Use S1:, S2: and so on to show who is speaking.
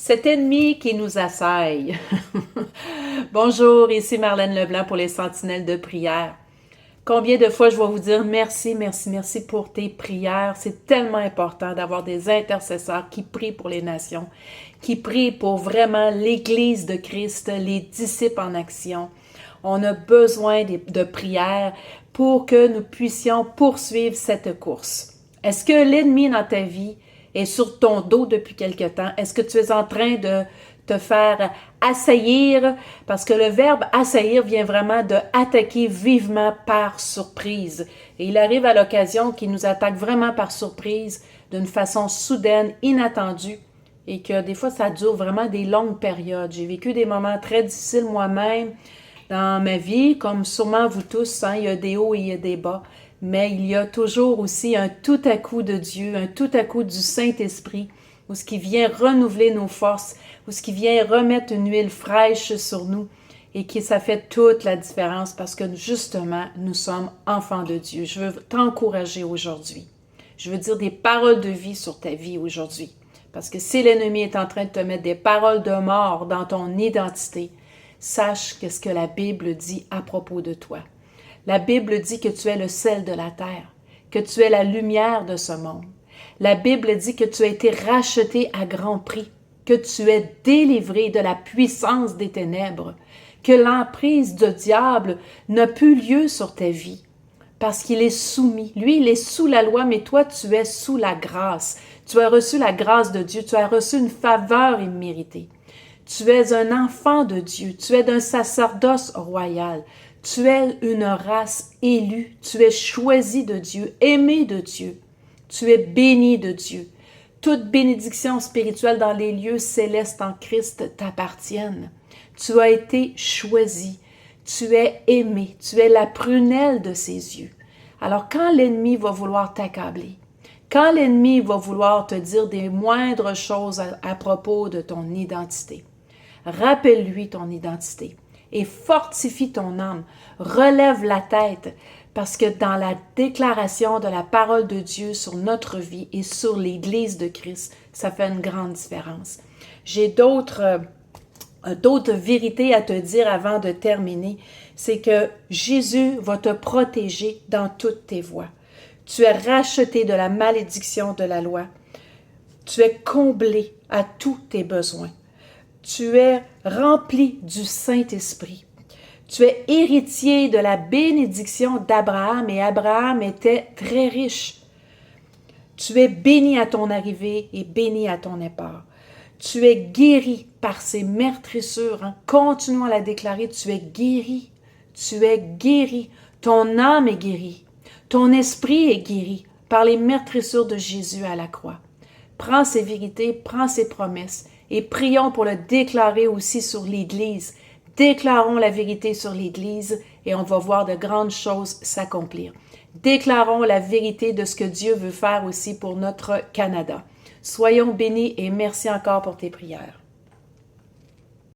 S1: Cet ennemi qui nous assaille. Bonjour, ici Marlène Leblanc pour les Sentinelles de prière. Combien de fois je vais vous dire merci, merci, merci pour tes prières. C'est tellement important d'avoir des intercesseurs qui prient pour les nations, qui prient pour vraiment l'Église de Christ, les disciples en action. On a besoin de prières pour que nous puissions poursuivre cette course. Est-ce que l'ennemi dans ta vie est sur ton dos depuis quelque temps? Est-ce que tu es en train de te faire assaillir? Parce que le verbe assaillir vient vraiment de attaquer vivement par surprise. Et il arrive à l'occasion qu'il nous attaque vraiment par surprise, d'une façon soudaine, inattendue, et que des fois ça dure vraiment des longues périodes. J'ai vécu des moments très difficiles moi-même dans ma vie, comme sûrement vous tous, hein, il y a des hauts et il y a des bas. Mais il y a toujours aussi un tout à coup de Dieu, un tout à coup du Saint-Esprit, où ce qui vient renouveler nos forces, où ce qui vient remettre une huile fraîche sur nous, et que ça fait toute la différence parce que justement, nous sommes enfants de Dieu. Je veux t'encourager aujourd'hui. Je veux dire des paroles de vie sur ta vie aujourd'hui. Parce que si l'ennemi est en train de te mettre des paroles de mort dans ton identité, sache qu'est-ce que la Bible dit à propos de toi. La Bible dit que tu es le sel de la terre, que tu es la lumière de ce monde. La Bible dit que tu as été racheté à grand prix, que tu es délivré de la puissance des ténèbres, que l'emprise du diable n'a plus lieu sur ta vie, parce qu'il est soumis. Lui, il est sous la loi, mais toi, tu es sous la grâce. Tu as reçu la grâce de Dieu, tu as reçu une faveur imméritée. Tu es un enfant de Dieu, tu es d'un sacerdoce royal. Tu es une race élue, tu es choisi de Dieu, aimé de Dieu, tu es béni de Dieu. Toute bénédiction spirituelle dans les lieux célestes en Christ t'appartiennent. Tu as été choisi, tu es aimé, tu es la prunelle de ses yeux. Alors quand l'ennemi va vouloir t'accabler, quand l'ennemi va vouloir te dire des moindres choses à propos de ton identité, rappelle-lui ton identité. Et fortifie ton âme, relève la tête, parce que dans la déclaration de la parole de Dieu sur notre vie et sur l'Église de Christ, ça fait une grande différence. J'ai d'autres vérités à te dire avant de terminer, c'est que Jésus va te protéger dans toutes tes voies. Tu es racheté de la malédiction de la loi. Tu es comblé à tous tes besoins. Tu es rempli du Saint-Esprit. Tu es héritier de la bénédiction d'Abraham et Abraham était très riche. Tu es béni à ton arrivée et béni à ton départ. Tu es guéri par ces meurtrissures. Hein? Continuons à la déclarer, tu es guéri. Tu es guéri. Ton âme est guérie. Ton esprit est guéri par les meurtrissures de Jésus à la croix. Prends ces vérités, prends ces promesses et prions pour le déclarer aussi sur l'Église. Déclarons la vérité sur l'Église et on va voir de grandes choses s'accomplir. Déclarons la vérité de ce que Dieu veut faire aussi pour notre Canada. Soyons bénis et merci encore pour tes prières.